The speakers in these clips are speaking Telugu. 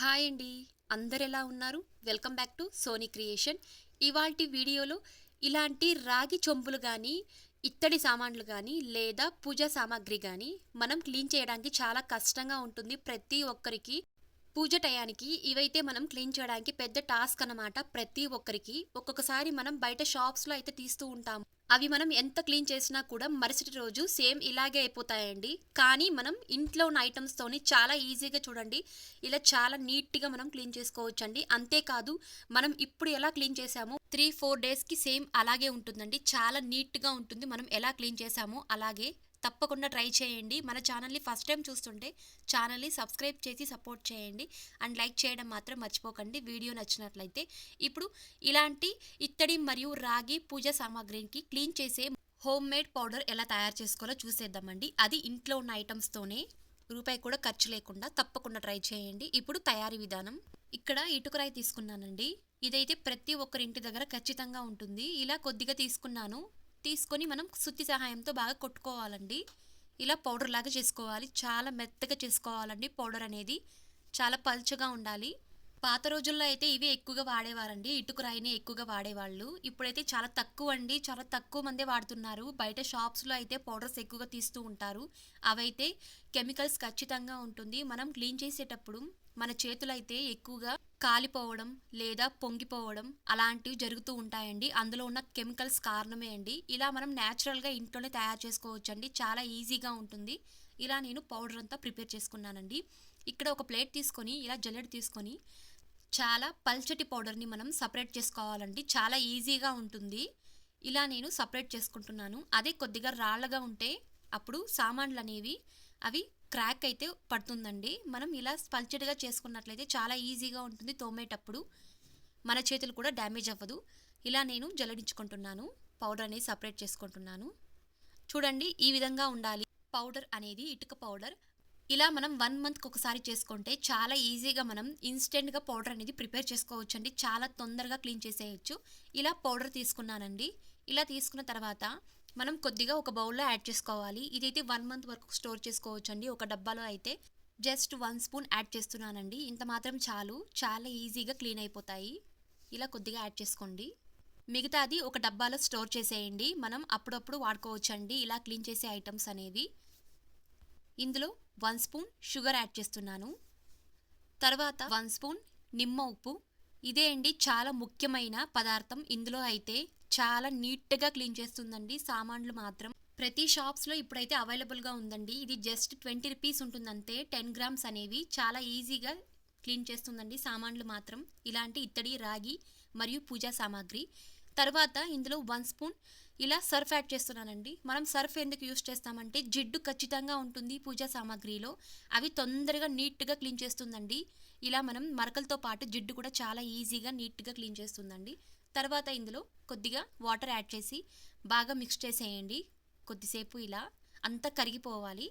హాయ్ అండి. అందరు ఎలా ఉన్నారు? Welcome back to Sony creation. ఇవాల్టి వీడియోలో ఇలాంటి రాగి చెంబులు కానీ, ఇత్తడి సామాన్లు కానీ, లేదా పూజా సామాగ్రి కానీ మనం క్లీన్ చేయడానికి చాలా కష్టంగా ఉంటుంది ప్రతి ఒక్కరికి. పూజ టయానికి ఇవైతే మనం క్లీన్ చేయడానికి పెద్ద టాస్క్ అన్నమాట ప్రతి ఒక్కరికి. ఒక్కొక్కసారి మనం బయట షాప్స్లో అయితే తీస్తూ ఉంటాం. అవి మనం ఎంత క్లీన్ చేసినా కూడా మరుసటి రోజు సేమ్ ఇలాగే అయిపోతాయండి. కానీ మనం ఇంట్లో ఉన్న ఐటమ్స్తోని చాలా ఈజీగా చూడండి ఇలా చాలా నీట్గా మనం క్లీన్ చేసుకోవచ్చండి. అంతేకాదు మనం ఇప్పుడు ఎలా క్లీన్ చేసామో 3-4 డేస్కి సేమ్ అలాగే ఉంటుందండి. చాలా నీట్గా ఉంటుంది మనం ఎలా క్లీన్ చేసామో అలాగే. తప్పకుండా ట్రై చేయండి. మన ఛానల్ని ఫస్ట్ టైం చూస్తుంటే ఛానల్ని సబ్స్క్రైబ్ చేసి సపోర్ట్ చేయండి అండ్ లైక్ చేయడం మాత్రం మర్చిపోకండి వీడియో నచ్చినట్లయితే. ఇప్పుడు ఇలాంటి ఇత్తడి మరియు రాగి పూజ సామాగ్రికి క్లీన్ చేసే హోమ్ మేడ్ పౌడర్ ఎలా తయారు చేసుకోవాలో చూసేద్దామండి. అది ఇంట్లో ఉన్న ఐటమ్స్తోనే, రూపాయి కూడా ఖర్చు లేకుండా. తప్పకుండా ట్రై చేయండి. ఇప్పుడు తయారీ విధానం. ఇక్కడ ఇటుకరాయి తీసుకున్నానండి. ఇదైతే ప్రతి ఒక్కరి ఇంటి దగ్గర ఖచ్చితంగా ఉంటుంది. ఇలా కొద్దిగా తీసుకున్నాను. తీసుకొని మనం సుత్తి సహాయంతో బాగా కొట్టుకోవాలండి. ఇలా పౌడర్ లాగా చేసుకోవాలి. చాలా మెత్తగా చేసుకోవాలండి. పౌడర్ అనేది చాలా పల్చగా ఉండాలి. పాత రోజుల్లో అయితే ఇవి ఎక్కువగా వాడేవారండి. ఇటుకరాయిని ఎక్కువగా వాడేవాళ్ళు. ఇప్పుడైతే చాలా తక్కువ అండి. చాలా తక్కువ మందే వాడుతున్నారు. బయట షాప్స్లో అయితే పౌడర్స్ ఎక్కువగా తీస్తూ ఉంటారు. అవైతే కెమికల్స్ ఖచ్చితంగా ఉంటుంది. మనం క్లీన్ చేసేటప్పుడు మన చేతులు అయితే ఎక్కువగా కాలిపోవడం లేదా పొంగిపోవడం అలాంటివి జరుగుతూ ఉంటాయండి. అందులో ఉన్న కెమికల్స్ కారణమే అండి. ఇలా మనం న్యాచురల్గా ఇంట్లోనే తయారు చేసుకోవచ్చండి. చాలా ఈజీగా ఉంటుంది. ఇలా నేను పౌడర్ అంతా ప్రిపేర్ చేసుకున్నానండి. ఇక్కడ ఒక ప్లేట్ తీసుకొని ఇలా జల్లెడ తీసుకొని చాలా పల్చటి పౌడర్ని మనం సపరేట్ చేసుకోవాలండి. చాలా ఈజీగా ఉంటుంది. ఇలా నేను సపరేట్ చేసుకుంటున్నాను. అదే కొద్దిగా రాళ్ళగా ఉంటే అప్పుడు సామాన్లు అనేవి అవి క్రాక్ అయితే పడుతుందండి. మనం ఇలా పల్చటిగా చేసుకున్నట్లయితే చాలా ఈజీగా ఉంటుంది తోమేటప్పుడు. మన చేతులు కూడా డ్యామేజ్ అవ్వదు. ఇలా నేను జల్లడించుకుంటున్నాను. పౌడర్ అనేది సపరేట్ చేసుకుంటున్నాను. చూడండి ఈ విధంగా ఉండాలి పౌడర్ అనేది, ఇటుక పౌడర్. ఇలా మనం 1 మంత్కి ఒకసారి చేసుకుంటే చాలా ఈజీగా మనం ఇన్స్టెంట్గా పౌడర్ అనేది ప్రిపేర్ చేసుకోవచ్చండి. చాలా తొందరగా క్లీన్ చేసేయచ్చు. ఇలా పౌడర్ తీసుకున్నానండి. ఇలా తీసుకున్న తర్వాత మనం కొద్దిగా ఒక బౌల్లో యాడ్ చేసుకోవాలి. ఇదైతే 1 మంత్ వరకు స్టోర్ చేసుకోవచ్చండి. ఒక డబ్బాలో అయితే జస్ట్ 1 స్పూన్ యాడ్ చేస్తున్నానండి. ఇంత మాత్రం చాలు. చాలా ఈజీగా క్లీన్ అయిపోతాయి. ఇలా కొద్దిగా యాడ్ చేసుకోండి. మిగతాది ఒక డబ్బాలో స్టోర్ చేసేయండి. మనం అప్పుడప్పుడు వాడుకోవచ్చండి ఇలా క్లీన్ చేసే ఐటమ్స్ అనేవి. ఇందులో 1 స్పూన్ షుగర్ యాడ్ చేస్తున్నాను. తర్వాత 1 స్పూన్ నిమ్మ ఉప్పు. ఇదే అండి చాలా ముఖ్యమైన పదార్థం. ఇందులో అయితే చాలా నీట్గా క్లీన్ చేస్తుందండి సామాన్లు మాత్రం. ప్రతి షాప్స్లో ఇప్పుడైతే అవైలబుల్గా ఉందండి. ఇది జస్ట్ 20 రూపీస్ ఉంటుందంతే. 10 గ్రామ్స్ అనేవి చాలా ఈజీగా క్లీన్ చేస్తుందండి సామాన్లు మాత్రం. ఇలాంటి ఇత్తడి, రాగి మరియు పూజా సామాగ్రి. తర్వాత ఇందులో 1 స్పూన్ ఇలా సర్ఫ్ యాడ్ చేస్తున్నానండి. మనం సర్ఫ్ ఎందుకు యూస్ చేస్తామంటే జిడ్డు ఖచ్చితంగా ఉంటుంది పూజా సామాగ్రిలో. అవి తొందరగా నీట్గా క్లీన్ చేస్తుందండి. ఇలా మనం మరకలతో పాటు జిడ్డు కూడా చాలా ఈజీగా నీట్గా క్లీన్ చేస్తుందండి. తర్వాత ఇందులో కొద్దిగా వాటర్ యాడ్ చేసి బాగా మిక్స్ చేసేయండి. కొద్దిసేపు ఇలా అంతా కరిగిపోవాలి.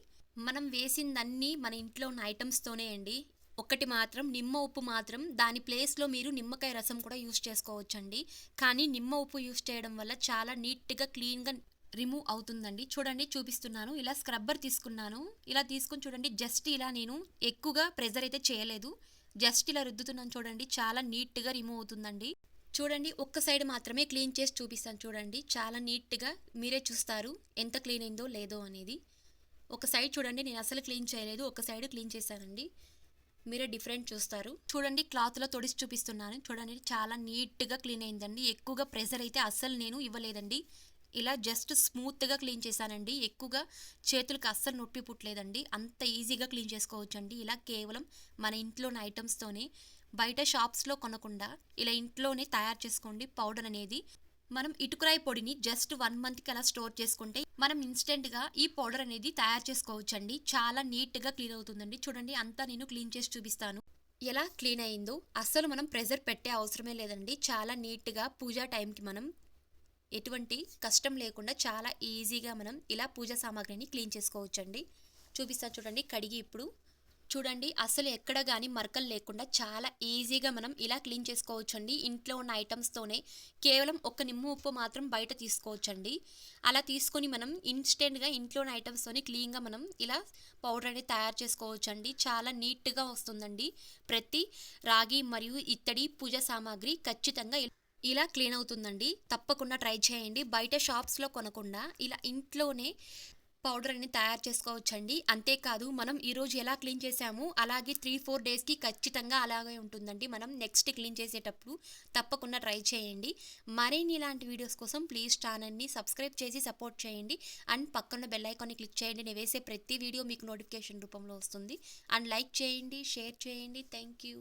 మనం వేసిందన్నీ మన ఇంట్లో ఉన్న ఐటమ్స్తోనే అండి. ఒకటి మాత్రం నిమ్మ ఉప్పు మాత్రం దాని ప్లేస్లో మీరు నిమ్మకాయ రసం కూడా యూస్ చేసుకోవచ్చండి. కానీ నిమ్మ ఉప్పు యూస్ చేయడం వల్ల చాలా నీట్గా క్లీన్గా రిమూవ్ అవుతుందండి. చూడండి చూపిస్తున్నాను. ఇలా స్క్రబ్బర్ తీసుకున్నాను. ఇలా తీసుకుని చూడండి జస్ట్ ఇలా నేను ఎక్కువగా ప్రెజర్ అయితే చేయలేదు. జస్ట్ ఇలా రుద్దుతున్నాను చూడండి. చాలా నీట్గా రిమూవ్ అవుతుందండి. చూడండి ఒక్క సైడ్ మాత్రమే క్లీన్ చేసి చూపిస్తాను చూడండి. చాలా నీట్గా మీరే చూస్తారు ఎంత క్లీన్ అయిందో లేదో అనేది. ఒక సైడ్ చూడండి నేను అసలు క్లీన్ చేయలేదు. ఒక సైడ్ క్లీన్ చేశానండి. మీరే డిఫరెంట్ చూస్తారు. చూడండి క్లాత్లో తొడిసి చూపిస్తున్నాను. చూడండి చాలా నీట్గా క్లీన్ అయిందండి. ఎక్కువగా ప్రెషర్ అయితే అస్సలు నేను ఇవ్వలేదండి. ఇలా జస్ట్ స్మూత్గా క్లీన్ చేశానండి. ఎక్కువగా చేతులకు అస్సలు నొప్పి పుట్టలేదండి. అంత ఈజీగా క్లీన్ చేసుకోవచ్చండి. ఇలా కేవలం మన ఇంట్లోని ఐటమ్స్తోనే, బయట షాప్స్లో కొనకుండా ఇలా ఇంట్లోనే తయారు చేసుకోండి పౌడర్ అనేది. మనం ఇటుకరాయి పొడిని జస్ట్ 1 మంత్కి అలా స్టోర్ చేసుకుంటే మనం ఇన్స్టెంట్గా ఈ పౌడర్ అనేది తయారు చేసుకోవచ్చండి. చాలా నీట్గా క్లీన్ అవుతుందండి. చూడండి అంతా నేను క్లీన్ చేసి చూపిస్తాను ఎలా క్లీన్ అయిందో. అస్సలు మనం ప్రెజర్ పెట్టే అవసరమే లేదండి. చాలా నీట్గా పూజా టైంకి మనం ఎటువంటి కష్టం లేకుండా చాలా ఈజీగా మనం ఇలా పూజా సామాగ్రిని క్లీన్ చేసుకోవచ్చండి. చూపిస్తాను చూడండి. కడిగి ఇప్పుడు చూడండి అసలు ఎక్కడ గాని మరకలు లేకుండా చాలా ఈజీగా మనం ఇలా క్లీన్ చేసుకోవచ్చండి. ఇంట్లో ఉన్న ఐటమ్స్తోనే కేవలం ఒక నిమ్మ ఉప్పు మాత్రం బయట తీసుకోవచ్చండి. అలా తీసుకొని మనం ఇన్స్టెంట్‌గా ఇంట్లో ఉన్న ఐటమ్స్తోనే క్లీన్‌గా మనం ఇలా పౌడర్ అనేది తయారు చేసుకోవచ్చండి. చాలా నీట్‌గా వస్తుందండి. ప్రతి రాగి మరియు ఇత్తడి పూజ సామాగ్రి ఖచ్చితంగా ఇలా క్లీన్ అవుతుందండి. తప్పకుండా ట్రై చేయండి. బయట షాప్స్‌లో కొనకుండా ఇలా ఇంట్లోనే పౌడర్ అనేది తయారు చేసుకోవచ్చండి. అంతేకాదు మనం ఈరోజు ఎలా క్లీన్ చేసామో అలాగే 3, 4 డేస్‌కి ఖచ్చితంగా అలాగే ఉంటుందండి. మనం నెక్స్ట్ క్లీన్ చేసేటప్పుడు తప్పకుండా ట్రై చేయండి. మరిన్ని ఇలాంటి వీడియోస్ కోసం ప్లీజ్ ఛానల్‌ని సబ్స్క్రైబ్ చేసి సపోర్ట్ చేయండి. అండ్ పక్కన బెల్ ఐకాన్‌ని క్లిక్ చేయండి. నేను వేసే ప్రతి వీడియో మీకు నోటిఫికేషన్ రూపంలో వస్తుంది. అండ్ లైక్ చేయండి, షేర్ చేయండి. Thank you.